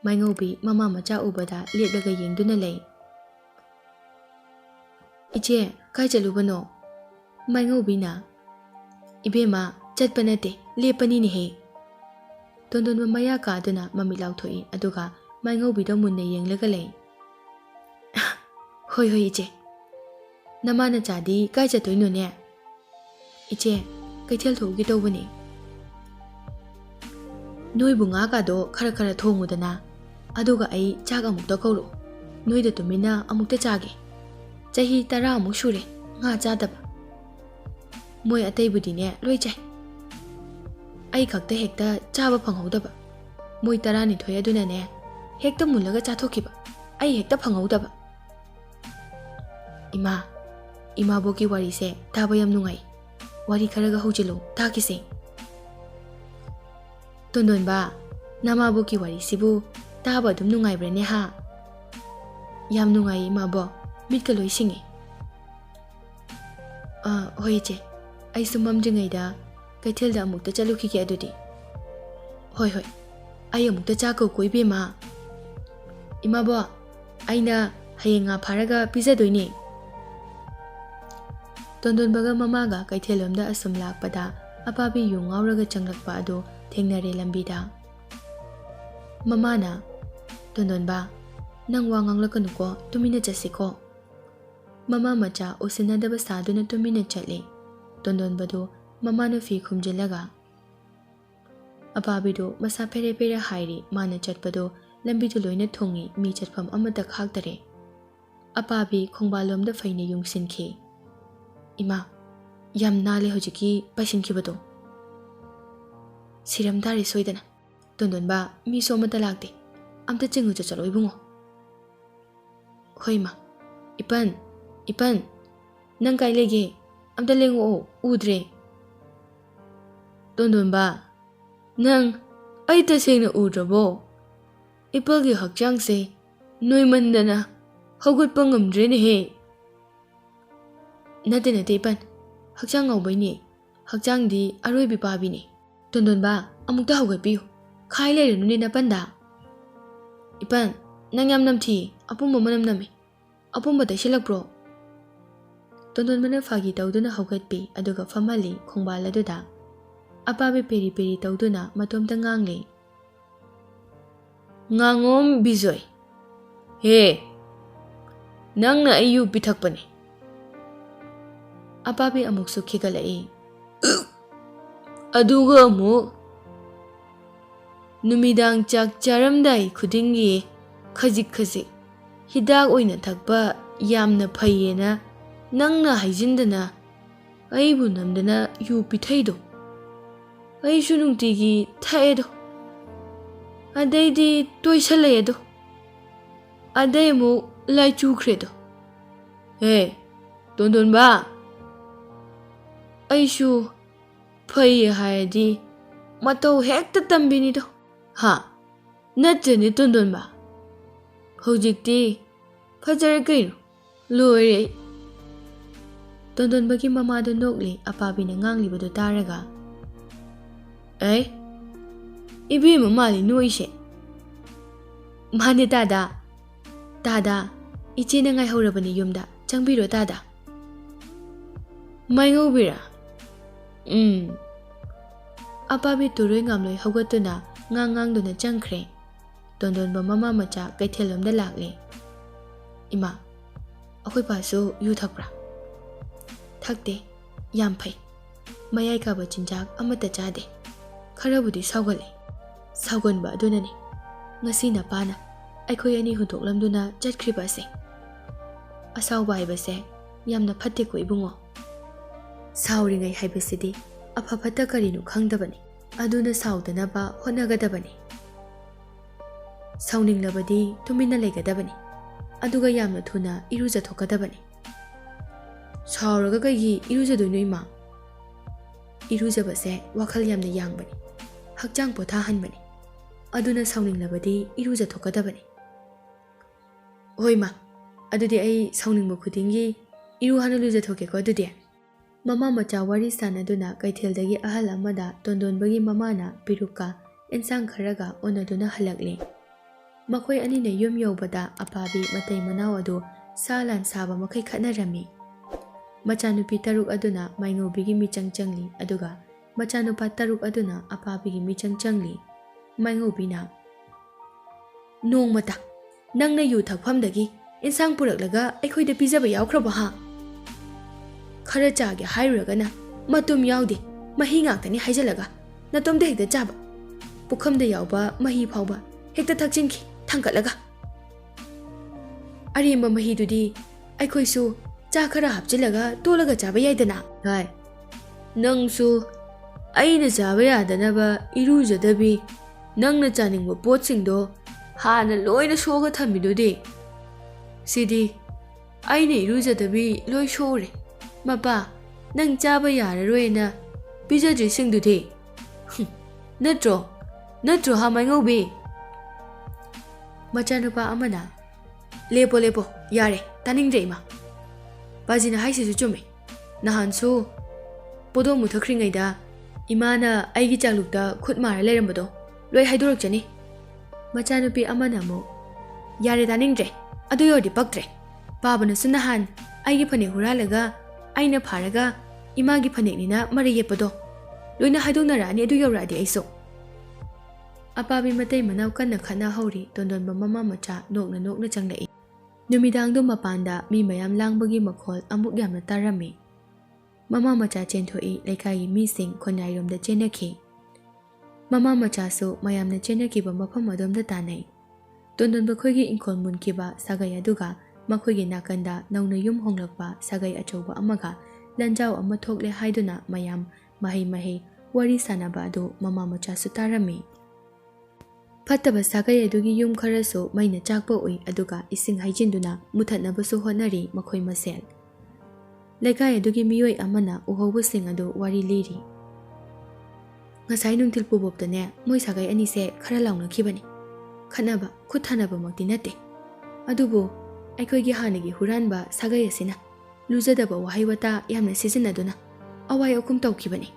ꯃꯥꯏꯉꯧꯕꯤ ꯃꯃꯥ ꯃꯆꯥ ꯎꯕꯗ ꯂꯦꯞꯂꯒ ꯌꯦꯡꯗꯨꯅ ꯂꯩ꯫ "ꯏꯆꯦ, ꯀꯥꯏ ꯆꯠꯂꯨꯕꯅꯣ?" ꯃꯥꯏꯉꯧꯕꯤꯅ, "ꯏꯕꯦꯝꯃ, ꯆꯠꯄ ꯅꯠꯇꯦ, ꯂꯦꯞꯄꯅꯤꯅꯦꯍꯦ." ꯇꯣꯟꯗꯣꯟꯕ ꯃꯌꯥ ꯀꯥꯗꯨꯅ ꯃꯃꯤꯠ ꯂꯥꯎꯊꯣꯛꯏ ꯑꯗꯨꯒ ꯃꯥꯏꯉꯧꯕꯤꯗ ꯃꯨꯟꯅ ꯌꯦꯡꯂꯒ ꯂꯩ꯫ "ꯍꯣꯏ ꯍꯣꯏ ꯏꯆꯦ." "ꯅꯃꯥ ꯅꯆꯥꯗꯤ ꯀꯥꯏ ꯆꯠꯇꯣꯏꯅꯣꯅꯦ?" "ꯏꯆꯦ, ꯀꯩꯊꯦꯜ ꯊꯣꯛꯎꯒꯦ ꯇꯧꯕꯅꯤ." "ꯅꯣꯏꯕꯨ ꯉꯥꯒꯗꯣ ꯈꯔ ꯈꯔ ꯊꯣꯡꯉꯨꯗꯅ, ꯑꯗꯨꯒ ꯑꯩ ꯆꯥꯛ ꯑꯃꯨꯛꯇ ꯀꯧꯔꯛꯑꯣ, ꯅꯣꯏꯗ ꯇꯨꯃꯤꯟꯅ ꯑꯃꯨꯛꯇ ꯆꯥꯒꯦ꯫ ꯆꯍꯤ 10 ꯁꯨꯔꯦ ꯉꯥ ꯆꯥꯗꯕ꯫ ꯃꯣꯏ ꯑꯇꯩꯕꯨꯗꯤꯅꯦ ꯂꯣꯏ ꯆꯥꯏ, ꯑꯩ ꯈꯛꯇ ꯍꯦꯛꯇ ꯆꯥꯕ ꯐꯪꯍꯧꯗꯕ꯫ ꯃꯣꯏ 12 ꯑꯗꯨꯅꯅꯦ ꯍꯦꯛꯇ ꯃꯨꯜꯂꯒ ꯆꯥꯊꯣꯛꯈꯤꯕ, ꯑꯩ ꯍꯦꯛꯇ ꯐꯪꯍꯧꯗꯕ." "ꯏꯃꯥ, ꯏꯃꯥꯕꯣꯛꯀꯤ ꯋꯥꯔꯤꯁꯦ ꯇꯥꯕ ꯌꯥꯝ ꯅꯨꯡꯉꯥꯏ, ꯋꯥꯔꯤ ꯈꯔꯒ ꯍꯧꯖꯤꯜꯂꯨ ꯇꯥꯈꯤꯁꯦ." "ꯇꯣꯟꯗꯣꯟꯕ, ꯅꯃꯥꯕꯣꯛꯀꯤ ꯋꯥꯔꯤꯁꯤꯕꯨ ꯇꯥꯕ ꯑꯗꯨꯝ ꯅꯨꯡꯉꯥꯏꯕ꯭ꯔꯅꯦ ꯍꯥ?" "ꯌꯥꯝ ꯅꯨꯡꯉꯥꯏ ꯏꯃꯥꯕꯣꯛ, ꯃꯤꯠꯀ ꯂꯣꯏ ꯁꯤꯡꯉꯤ." "ꯍꯣꯏ ꯏꯆꯦ, ꯑꯩꯁꯨ ꯃꯝꯗ꯭ꯔꯤꯉꯩꯗ ꯀꯩꯊꯦꯜꯗ ꯑꯃꯨꯛꯇ ꯆꯠꯂꯨꯈꯤꯒꯦ ꯑꯗꯨꯗꯤ." "ꯍꯣꯏ ꯍꯣꯏ, ꯑꯩ ꯑꯃꯨꯛꯇ ꯆꯥꯛ ꯀꯧꯀꯣ ꯏꯕꯦꯝꯃ." "ꯏꯃꯥꯕꯣꯛ, ꯑꯩꯅ ꯍꯌꯦꯡ ꯉꯥ ꯐꯥꯔꯒ ꯄꯤꯖꯗꯣꯏꯅꯦ." ꯇꯣꯟꯗꯣꯟꯕꯒ ꯃꯃꯥꯒ ꯀꯩꯊꯦꯜꯂꯣꯝꯗ ꯑꯁꯨꯝ ꯂꯥꯛꯄꯗ ꯑꯄꯥꯕꯤ ꯌꯨ ꯉꯥꯎꯔꯒ ꯆꯪꯂꯛꯄ ꯑꯗꯨ ꯊꯦꯡꯅꯔꯦ ꯂꯝꯕꯤꯗ꯫ ꯃꯃꯥꯅ, "ꯇꯣꯟꯗꯣꯟꯕ, ꯅꯪ ꯋꯥ ꯉꯥꯡꯂꯛꯀꯅꯨꯀꯣ, ꯇꯨꯃꯤꯟꯅ ꯆꯠꯁꯤꯀꯣ." ꯃꯃꯥ ꯃꯆꯥ ꯎꯁꯤꯟꯅꯗꯕ ꯁꯥꯗꯨꯅ ꯇꯨꯃꯤꯟꯅ ꯆꯠꯂꯤ꯫ ꯇꯣꯟꯗꯣꯟꯕꯗꯨ ꯃꯃꯥꯅ ꯐꯤ ꯈꯨꯝꯖꯤꯜꯂꯒ꯫ ꯑꯄꯥꯕꯤꯗꯨ ꯃꯁꯥ ꯐꯦꯔꯦ ꯐꯦꯔꯦ ꯍꯥꯏꯔꯤ, ꯃꯥꯅ ꯆꯠꯄꯗꯨ ꯂꯝꯕꯤꯗꯨ ꯂꯣꯏꯅ ꯊꯨꯡꯉꯤ, ꯃꯤ ꯆꯠꯐꯝ ꯑꯃꯠꯇ ꯈꯥꯛꯇꯔꯦ꯫ ꯑꯄꯥꯕꯤ ꯈꯣꯡꯕꯥꯜꯂꯣꯝꯗ ꯐꯩꯅ ꯌꯨꯡꯁꯤꯟꯈꯤ꯫ "ꯏꯃꯥ, ꯌꯥꯝ ꯅꯥꯜꯂꯦ ꯍꯧꯖꯤꯛꯀꯤ ꯄꯥꯏꯁꯤꯟꯈꯤꯕꯗꯣ, ꯁꯤꯔꯝ ꯇꯥꯔꯦ ꯁꯣꯏꯗꯅ꯫ ꯇꯣꯟꯗꯣꯟꯕ, ꯃꯤꯁꯨ ꯑꯃꯠꯇ ꯂꯥꯛꯇꯦ, ꯑꯝꯇ ꯆꯤꯡꯉꯨ ꯆꯠꯂꯣ ꯏꯕꯨꯡꯉꯣ." "ꯍꯣꯏ ꯏꯃꯥ." "ꯏꯄꯟ, ꯏꯄꯟ, ꯅꯪ ꯀꯥꯏ ꯂꯩꯒꯦ? ꯑꯝꯇ ꯂꯦꯡꯉꯛꯑꯣ, ꯎꯗ꯭ꯔꯦ." "ꯇꯣꯟꯗꯣꯟꯕ, ꯅꯪ ꯑꯩ ꯇꯁꯦꯡꯅ ꯎꯗ꯭ꯔꯕꯣ? ꯏꯄꯜꯒꯤ ꯍꯛꯆꯥꯡꯁꯦ ꯅꯣꯏꯃꯟꯗꯅ ꯍꯧꯒꯠꯄ ꯉꯝꯗ꯭ꯔꯦꯅꯦꯍꯦ." "ꯅꯠꯇꯦ ꯅꯠꯇꯦ ꯏꯄꯟ, ꯍꯛꯆꯥꯡ ꯉꯥꯎꯕꯩꯅꯦ, ꯍꯛꯆꯥꯡꯗꯤ ꯑꯔꯣꯏꯕꯤ ꯄꯥꯕꯤꯅꯦ꯫ ꯇꯣꯟꯗꯣꯟꯕ, ꯑꯃꯨꯛꯇ ꯍꯧꯒꯠꯄꯤꯌꯨ, ꯈꯥꯏ ꯂꯩꯔꯅꯨꯅꯦ ꯅꯄꯟꯗ." "ꯏꯄꯟ, ꯅꯪ ꯌꯥꯝ ꯅꯝꯊꯤꯌꯦ, ꯑꯄꯨꯝꯕ ꯃꯅꯝ ꯅꯝꯃꯤ, ꯑꯄꯨꯝꯕ ꯇꯩꯁꯤꯜꯂꯛꯄ꯭ꯔꯣ?" ꯇꯣꯟꯗꯣꯟꯕꯅ ꯐꯥꯒꯤ ꯇꯧꯗꯨꯅ ꯍꯧꯒꯠꯄꯤ ꯑꯗꯨꯒ ꯐꯝꯍꯜꯂꯤ ꯈꯣꯡꯕꯥꯜ ꯑꯗꯨꯗ꯫ ꯑꯄꯥꯕꯤ ꯄꯦꯔꯤ ꯄꯦꯔꯤ ꯇꯧꯗꯨꯅ ꯃꯇꯣꯝꯇ ꯉꯥꯡꯂꯤ꯫ "ꯉꯥꯉꯣꯝ ꯕꯤꯖꯣꯏ, ꯍꯦ, ꯅꯪꯅ ꯑꯩ ꯌꯨ ꯄꯤꯊꯛꯄꯅꯦ." ꯑꯄꯥꯕꯤ ꯑꯃꯨꯛꯁꯨ ꯈꯤꯒꯠꯂꯛꯏ꯫ "ꯑꯗꯨꯒ ꯑꯃꯨꯛ ꯅꯨꯃꯤꯗꯥꯡ ꯆꯥꯛ ꯆꯥꯔꯝꯗꯥꯏ ꯈꯨꯗꯤꯡꯒꯤ ꯈꯖꯤꯛ ꯈꯖꯤꯛ ꯍꯤꯗꯥꯛ ꯑꯣꯏꯅ ꯊꯛꯄ ꯌꯥꯝꯅ ꯐꯩꯌꯦꯅ ꯅꯪꯅ ꯍꯥꯏꯖꯤꯟꯗꯅ ꯑꯩꯕꯨ ꯅꯝꯗꯅ ꯌꯨ ꯄꯤꯊꯩꯗꯣ꯫ ꯑꯩꯁꯨ ꯅꯨꯡꯇꯤꯒꯤ ꯊꯛꯑꯦꯗꯣ, ꯑꯗꯩꯗꯤ ꯇꯣꯏꯁꯜꯂꯛꯑꯦꯗꯣ, ꯑꯗꯩ ꯑꯃꯨꯛ ꯂꯥꯏꯆꯨꯈ꯭ꯔꯦꯗꯣ꯫ ꯍꯦ ꯇꯣꯟꯗꯣꯟꯕ, ꯑꯩꯁꯨ ꯐꯩ ꯍꯥꯏꯔꯗꯤ ꯃꯇꯧ ꯍꯦꯛꯇ ꯇꯝꯕꯤꯅꯤꯗꯣ, ꯍꯥ ꯅꯠꯇ꯭ꯔꯅꯦ ꯇꯣꯟꯗꯣꯟꯕ? ꯍꯧꯖꯤꯛꯇꯤ ꯐꯖꯔꯦ ꯀꯩꯅꯣ, ꯂꯣꯏꯔꯦ ꯑꯩ." ꯇꯣꯟꯗꯣꯟꯕꯒꯤ ꯃꯃꯥꯗꯨ ꯅꯣꯛꯂꯤ ꯑꯄꯥꯕꯤꯅ ꯉꯥꯡꯂꯤꯕꯗꯨ ꯇꯥꯔꯒ꯫ "ꯏꯕꯦꯝꯃ ꯃꯥꯜꯂꯤ ꯅꯣꯛꯏꯁꯦ." "ꯃꯥꯅꯦ ꯇꯥꯗꯥ, ꯇꯥꯗꯥ, ꯏꯆꯦꯅ ꯉꯥꯏꯍꯧꯔꯕꯅꯤ ꯌꯨꯝꯗ, ꯆꯪꯕꯤꯔꯣ ꯇꯥꯗꯥ." "ꯃꯥꯏꯉꯧꯕꯤꯔꯥ?" ꯑꯄꯥꯕꯤ ꯇꯨꯔꯣꯏ ꯉꯥꯝꯂꯣꯏ ꯍꯧꯒꯠꯇꯨꯅ ꯉꯥꯡꯗꯨꯅ ꯆꯪꯈ꯭ꯔꯦ꯫ ꯇꯣꯟꯗꯣꯟꯕ ꯃꯃꯥ ꯃꯆꯥ ꯀꯩꯊꯦꯜꯂꯣꯝꯗ ꯂꯥꯛꯂꯦ꯫ "ꯏꯃꯥ, ꯑꯩꯈꯣꯏ ꯄꯥꯁꯨ ꯌꯨ ꯊꯛꯄ꯭ꯔꯥ?" "ꯊꯛꯇꯦ, ꯌꯥꯝ ꯐꯩ, ꯃꯌꯥꯏ ꯀꯥꯕ ꯆꯤꯟꯖꯥꯛ ꯑꯃꯠꯇ ꯆꯥꯗꯦ, ꯈꯔꯕꯨꯗꯤ ꯁꯥꯎꯒꯠꯂꯤ, ꯁꯥꯎꯒꯟꯕ ꯑꯗꯨꯅꯅꯤ ꯉꯁꯤ ꯅꯄꯥꯅ ꯑꯩꯈꯣꯏ ꯑꯅꯤ ꯍꯨꯟꯗꯣꯛꯂꯝꯗꯨꯅ ꯆꯠꯈ꯭ꯔꯤꯕ ꯑꯁꯦ꯫ ꯑꯁꯥꯎꯕ ꯍꯥꯏꯕꯁꯦ ꯌꯥꯝꯅ ꯐꯠꯇꯦꯀꯣ ꯏꯕꯨꯡꯉꯣ, ꯁꯥꯎꯔꯤꯉꯩ ꯍꯥꯏꯕꯁꯤꯗꯤ ꯑꯐ ꯐꯠꯇ ꯀꯔꯤꯅꯣ ꯈꯪꯗꯕꯅꯤ, ꯑꯗꯨꯅ ꯁꯥꯎꯗꯅꯕ ꯍꯣꯠꯅꯒꯗꯕꯅꯤ꯫ ꯁꯥꯎꯅꯤꯡꯂꯕꯗꯤ ꯇꯨꯃꯤꯟꯅ ꯂꯩꯒꯗꯕꯅꯤ, ꯑꯗꯨꯒ ꯌꯥꯝꯅ ꯊꯨꯅ ꯏꯔꯨꯖꯊꯣꯛꯀꯗꯕꯅꯤ." "ꯁꯥꯎꯔꯒ ꯀꯩꯒꯤ ꯏꯔꯨꯖꯗꯣꯏꯅꯣ ꯏꯃꯥ?" "ꯏꯔꯨꯖꯕꯁꯦ ꯋꯥꯈꯜ ꯌꯥꯝꯅ ꯌꯥꯡꯕꯅꯤ, ꯍꯛꯆꯥꯡ ꯄꯣꯊꯥꯍꯟꯕꯅꯤ, ꯑꯗꯨꯅ ꯁꯥꯎꯅꯤꯡꯂꯕꯗꯤ ꯏꯔꯨꯖꯊꯣꯛꯀꯗꯕꯅꯤ." "ꯍꯣꯏ ꯃꯥ, ꯑꯗꯨꯗꯤ ꯑꯩ ꯁꯥꯎꯅꯤꯡꯕ ꯈꯨꯗꯤꯡꯒꯤ ꯏꯔꯨ ꯍꯥꯟꯅ ꯂꯨꯖꯊꯣꯛꯀꯦꯀꯣ ꯑꯗꯨꯗꯤ." Mama macha wari sanaduna kaitheldagi ahal amada tondonbagi mamana pirukka ensang kharaga onaduna halakle. Makhoi anina yum yobada apabi matai manaw adu salan saba makai khatnarami. Machanupi taruk aduna maingobigi michang changli aduga machanupa taruk aduna apabigi michang changli. Maingobina Nong mata nangna yu thakphamdagi ensang puraklaga aikhoida pijaba yawkhraba ha. Khara chage hairugana matum yawde mahi ngaktani haijalaga natomda hekta chaba pukhamda yawba mahi phawba hekta thakchinki thangkatlaga aremba mahi dudi aikhoisu cha khara hapchilaga tolaga chaba yaidana hai nangsu aina chaba yadanaba irujadabi nangna chaningba potsingdo hana loina soga thamidudi sidi aina irujadabi loi sore mapa nang chaba yararoina pijadri singdudi natro ha maingobi machanupa amana lepo yare taningdre ma Bajina haisisu chume nahansu podo muthakringaida imana aigi chalukta khut mara lerambado loi haidorokchani machanupi amana mo yare taningdre adu yodi paktre babana sunahan aigi phane huralaga aina pharaga imagi phaneknina mari yepado loina haidonarani adu yoradi aiso apabi matai manaw kanna khana hauri tondonba mama macha nokna changlai Numidangdo mapanda mi mayam langbagi makhol amuk yamna tarami. Mama macha chenthoi laikai mi sing khonyairomda chenaki. Mama macha su mayamna chenaki ba mafam adomda tanai. Tondonba khoigi inkol munkiba sagai aduga makhoigi nakanda nauna yum honglakpa sagai achauba amaga lanjau ama thokle haiduna mayam mahi wari sanaba adu mama macha su tarami. Fataba sagai adugi yum kharaso maina chakpa oi aduga ising haijinduna muthatnabasu honari makhoi masel. Laikai adugi miyoi amana uhobu sing adu wari liri. Ngasai nungtil pubobdane moi sagai ani se khara launa khibani. Khanaba khuthanaba makti nate. Adubu aikhoigi hanagi huranba sagai asina lujadaba wahaibata yamna sizinaduna awai okum tawkhibani.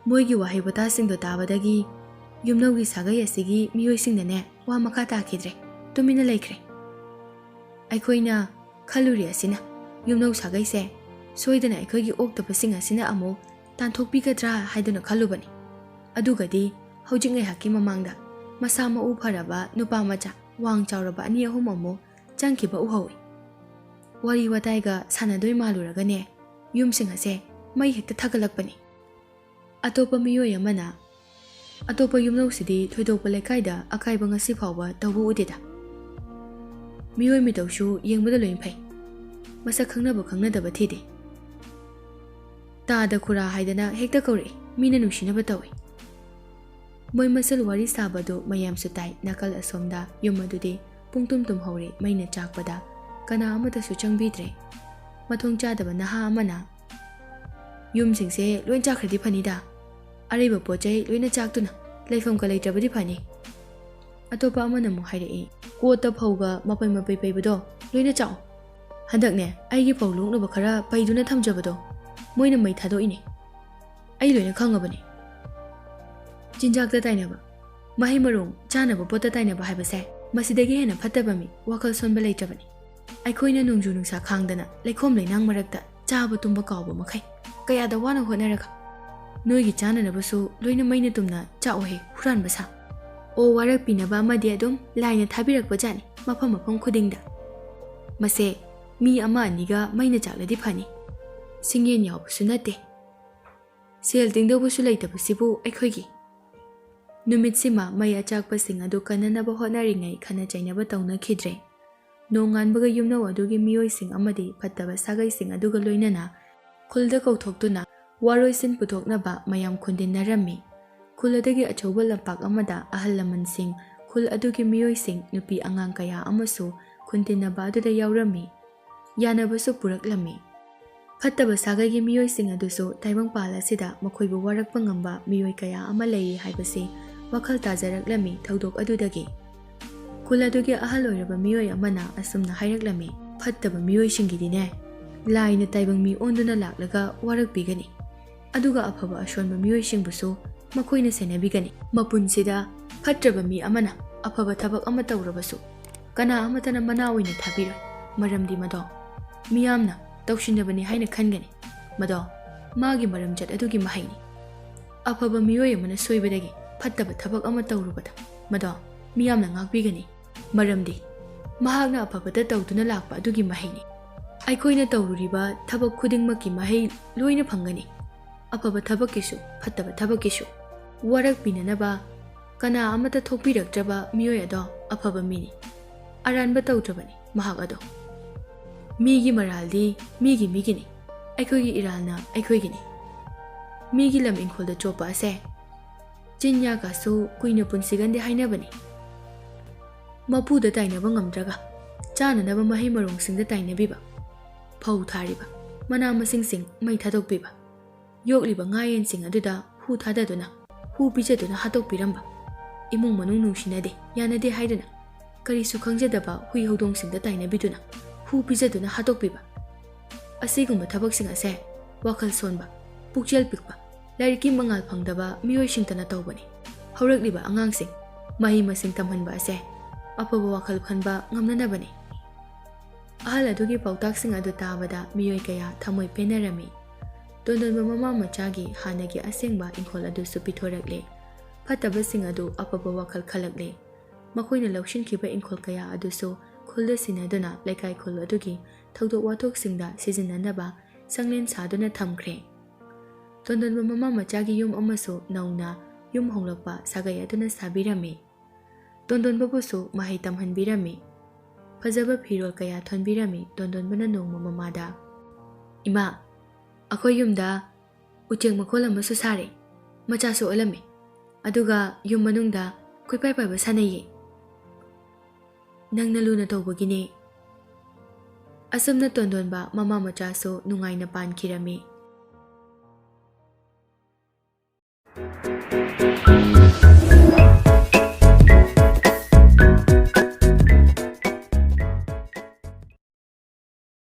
Moigi wahaibata singdo tabadagi Yumnaugi sagai asigi miyoi singnane wa makha takhidre tumina laikre aikhoina khaluri asina yumnau sagai se soidana aikhoigi oktaba sing asina amo tanthokpigadra haiduna khalubani adugadi hojingai haki mamangda masama u pharaba nupa macha wang chauraba ani ahum amo changkiba uhawi wari wataiga sanadoi maluragane yumsing ase mai hekta thagalakpani atopa miyoi amana Atopa yumnau sidi thoidopa lekaida akaiba ngasi phawba tawbu udida miyoi mitawshu yengbada loin phai masa khangnadaba thide tada khura haidana hekta kauri mina nungsinaba tawi moi masal wari sabado mayam sutai nakal asomda yumadudi pungtum hore maina chakpada kana amata su changbidre mathong chadaba naha amana yum singse loin chakhadi phanida Ariba pochai loina chaktuna laifam ka leitrabadi phani atopa amana mu haire kota phauga mapai paibado loina chao handakne aigi phawlung no bakhara paiduna thamjabado moina mai thado ine ai loina khangabani jinjak ta tainaba mahi marung chana ba pota tainaba haibase masidagi hena phatabami wakal sonba leitrabani ai khoina nungju nungsa khangdana leikhom leinang marakta chaba tumba kawba makhai kaya da wana honaraga Noigi chana nabasu loina maina tumna chaohe huran basa o warak pinaba amadi adum laina thabirak bajani mafam khudingda mase mi ama aniga maina chakladi phani singen yaw sunate sel tingdo busu leitabasibu aikhoigi numit sima maya chakpa singa du kanana ba honari ngai khana chainaba tawna khidre nongan baga yumna wadugi miyoi sing amadi phattaba sagai sing aduga loinana khulda kauthokduna Waroisin puthoknaba mayam khundinarami khuladagi achauba lampak amada ahal laman sing khul adugi miyoi sing nupi angang kaya amasu khundinaba aduda yaurami yanabasu puraklami phattaba sagagi miyoi sing adusu taibang pala sida makhoibu warakpa ngamba miyoi kaya ama lei haibase wakhal tajaraklami thodok adudagi khul adugi ahal oiraba miyoi amana asumna hairaklami phattaba miyoi singidine ꯂꯥꯏꯅ ꯇꯥꯏꯕꯪ ꯃꯤ ꯑꯣꯟꯗꯨꯅ ꯂꯥꯛꯂꯒ ꯋꯥꯔꯛꯄꯤꯒꯅꯤ, ꯑꯗꯨꯒ ꯑꯐꯕ ꯑꯁꯣꯟꯕ ꯃꯤꯑꯣꯏꯁꯤꯡꯕꯨꯁꯨ ꯃꯈꯣꯏꯅ ꯁꯦꯟꯅꯕꯤꯒꯅꯤ꯫ ꯃꯄꯨꯟꯁꯤꯗ ꯐꯠꯇ꯭ꯔꯕ ꯃꯤ ꯑꯃꯅ ꯑꯐꯕ ꯊꯕꯛ ꯑꯃ ꯇꯧꯔꯕꯁꯨ ꯀꯅꯥ ꯑꯃꯠꯇꯅ ꯃꯅꯥ ꯑꯣꯏꯅ ꯊꯥꯕꯤꯔꯣꯏ, ꯃꯔꯝꯗꯤ ꯃꯗꯣ ꯃꯤꯌꯥꯝꯅ ꯇꯧꯁꯤꯟꯅꯕꯅꯤ ꯍꯥꯏꯅ ꯈꯟꯒꯅꯤ꯫ ꯃꯗꯣ ꯃꯥꯒꯤ ꯃꯔꯝꯆꯠ ꯑꯗꯨꯒꯤ ꯃꯍꯩꯅꯤ꯫ ꯑꯐꯕ ꯃꯤꯑꯣꯏ ꯑꯃꯅ ꯁꯣꯏꯕꯗꯒꯤ ꯐꯠꯇꯕ ꯊꯕꯛ ꯑꯃ ꯇꯧꯔꯨꯕꯗ ꯃꯗꯣ ꯃꯤꯌꯥꯝꯅ ꯉꯥꯛꯄꯤꯒꯅꯤ, ꯃꯔꯝꯗꯤ ꯃꯍꯥꯛꯅ ꯑꯐꯕꯗ ꯇꯧꯗꯨꯅ ꯂꯥꯛꯄ ꯑꯗꯨꯒꯤ ꯃꯍꯩꯅꯤ꯫ ꯑꯩꯈꯣꯏꯅ ꯇꯧꯔꯨꯔꯤꯕ ꯊꯕꯛ ꯈꯨꯗꯤꯡꯃꯛꯀꯤ ꯃꯍꯩ ꯂꯣꯏꯅ ꯐꯪꯒꯅꯤ, ꯑꯐꯕ ꯊꯕꯛꯀꯤꯁꯨ ꯐꯠꯇꯕ ꯊꯕꯛꯀꯤꯁꯨ꯫ ꯋꯥꯔꯛꯄꯤꯅꯅꯕ ꯀꯅꯥ ꯑꯃꯠꯇ ꯊꯣꯛꯄꯤꯔꯛꯇ꯭ꯔꯕ ꯃꯤꯑꯣꯏ ꯑꯗꯣ ꯑꯐꯕ ꯃꯤꯅꯤ, ꯑꯔꯥꯟꯕ ꯇꯧꯗ꯭ꯔꯕꯅꯤ ꯃꯍꯥꯛ ꯑꯗꯣ꯫ ꯃꯤꯒꯤ ꯃꯔꯥꯜꯗꯤ ꯃꯤꯒꯤꯅꯤ, ꯑꯩꯈꯣꯏꯒꯤ ꯏꯔꯥꯜꯅ ꯑꯩꯈꯣꯏꯒꯤꯅꯤ꯫ ꯃꯤꯒꯤ ꯂꯝ ꯏꯪꯈꯣꯜꯗ ꯆꯣꯞꯄ ꯑꯁꯦ ꯆꯤꯟꯌꯥꯒꯁꯨ ꯀꯨꯏꯅ ꯄꯨꯟꯁꯤꯒꯟꯗꯦ ꯍꯥꯏꯅꯕꯅꯤ꯫ ꯃꯄꯨꯗ ꯇꯥꯏꯅꯕ ꯉꯝꯗ꯭ꯔꯒ ꯆꯥꯅꯅꯕ ꯃꯍꯩ ꯃꯔꯣꯡꯁꯤꯡꯗ ꯇꯥꯏꯅꯕꯤꯕ, ꯐꯧ ꯊꯥꯔꯤꯕ ꯃꯅꯥ ꯃꯁꯤꯡꯁꯤꯡ ꯃꯩ ꯊꯥꯗꯣꯛꯄꯤꯕ, ꯌꯣꯛꯂꯤꯕ ꯉꯥ ꯌꯦꯟꯁꯤꯡ ꯑꯗꯨꯗ ꯍꯨ ꯊꯥꯗꯗꯨꯅ ꯍꯨ ꯄꯤꯖꯗꯨꯅ ꯍꯥꯠꯇꯣꯛꯄꯤꯔꯝꯕ, ꯏꯃꯨꯡ ꯃꯅꯨꯡ ꯅꯨꯡꯁꯤꯅꯗꯦ ꯌꯥꯅꯗꯦ ꯍꯥꯏꯗꯨꯅ ꯀꯔꯤꯁꯨ ꯈꯪꯖꯗꯕ ꯍꯨꯏ ꯍꯧꯗꯣꯡꯁꯤꯡꯗ ꯇꯥꯏꯅꯕꯤꯗꯨꯅ ꯍꯨ ꯄꯤꯖꯗꯨꯅ ꯍꯥꯠꯇꯣꯛꯄꯤꯕ, ꯑꯁꯤꯒꯨꯝꯕ ꯊꯕꯛꯁꯤꯡ ꯑꯁꯦ ꯋꯥꯈꯜ ꯁꯣꯟꯕ, ꯄꯨꯛꯆꯦꯜ ꯄꯤꯛꯄ, ꯂꯥꯏꯔꯤꯛꯀꯤ ꯃꯉꯥꯜ ꯐꯪꯗꯕ ꯃꯤꯑꯣꯏꯁꯤꯡꯇꯅ ꯇꯧꯕꯅꯤ꯫ ꯍꯧꯔꯛꯂꯤꯕ ꯑꯉꯥꯡꯁꯤꯡ ꯃꯍꯩ ꯃꯁꯤꯡ ꯇꯝꯍꯟꯕ ꯑꯁꯦ ꯑꯐꯕ ꯋꯥꯈꯜ ꯈꯟꯕ ꯉꯝꯅꯅꯕꯅꯤ꯫ ꯑꯍꯜ ꯑꯗꯨꯒꯤ ꯄꯥꯎꯇꯥꯛꯁꯤꯡ ꯑꯗꯨ ꯇꯥꯕꯗ ꯃꯤꯑꯣꯏ ꯀꯌꯥ ꯊꯃꯣꯏ ꯄꯦꯟꯅꯔꯝꯃꯤ꯫ ꯇꯣꯟꯗꯣꯟꯕ ꯃꯃꯥ ꯃꯆꯥꯒꯤ ꯍꯥꯟꯅꯒꯤ ꯑꯁꯦꯡꯕ ꯏꯪꯈꯣꯜ ꯑꯗꯨꯁꯨ ꯄꯤꯊꯣꯔꯛꯂꯦ꯫ ꯐꯠꯇꯕꯁꯤꯡ ꯑꯗꯨ ꯑꯐꯕ ꯋꯥꯈꯜ ꯈꯜꯂꯛꯂꯦ꯫ ꯃꯈꯣꯏꯅ ꯂꯧꯁꯤꯟꯈꯤꯕ ꯏꯪꯈꯣꯜ ꯀꯌꯥ ꯑꯗꯨꯁꯨ ꯈꯨꯜꯗ ꯁꯤꯟꯅꯗꯨꯅ ꯂꯩꯀꯥꯏ ꯈꯨꯜ ꯑꯗꯨꯒꯤ ꯊꯧꯗꯣꯛ ꯋꯥꯊꯣꯛꯁꯤꯡꯗ ꯁꯤꯖꯤꯟꯅꯅꯕ ꯁꯪꯂꯦꯟ ꯁꯥꯗꯨꯅ ꯊꯝꯈ꯭ꯔꯦ꯫ ꯇꯣꯟꯗꯣꯟꯕ ꯃꯃꯥ ꯃꯆꯥꯒꯤ ꯌꯨꯝ ꯑꯃꯁꯨ ꯅꯧꯅ ꯌꯨꯝ ꯍꯣꯡꯂꯛꯄ ꯁꯥꯒꯩ ꯑꯗꯨꯅ ꯁꯥꯕꯤꯔꯝꯃꯤ꯫ ꯇꯣꯟꯗꯣꯟꯕꯕꯨꯁꯨ ꯃꯍꯩ ꯇꯝꯍꯟꯕꯤꯔꯝꯃꯤ, ꯐꯖꯕ ꯐꯤꯔꯣꯜ ꯀꯌꯥ ꯊꯣꯟꯕꯤꯔꯝꯃꯤ꯫ ꯇꯣꯟꯗꯣꯟꯕꯅ ꯅꯣꯡꯃ ꯃꯃꯥꯗ, "ꯏꯃꯥ, ꯑꯩꯈꯣꯏ ꯌꯨꯝꯗ ꯎꯆꯦꯛ ꯃꯀꯣꯜ ꯑꯃꯁꯨ ꯁꯥꯔꯦ, ꯃꯆꯥꯁꯨ ꯑꯣꯜꯂꯝꯃꯤ, ꯑꯗꯨꯒ ꯌꯨꯝ ꯃꯅꯨꯡꯗ ꯀꯣꯏꯄꯥꯏ ꯄꯥꯏꯕ ꯁꯥꯟꯅꯩꯌꯦ꯫ ꯅꯪꯅ ꯂꯨꯅ ꯇꯧꯕꯒꯤꯅꯦ." ꯑꯁꯨꯝꯅ ꯇꯣꯟꯗꯣꯟꯕ ꯃꯃꯥ ꯃꯆꯥꯁꯨ ꯅꯨꯡꯉꯥꯏꯅ ꯄꯥꯟꯈꯤꯔꯝꯃꯤ꯫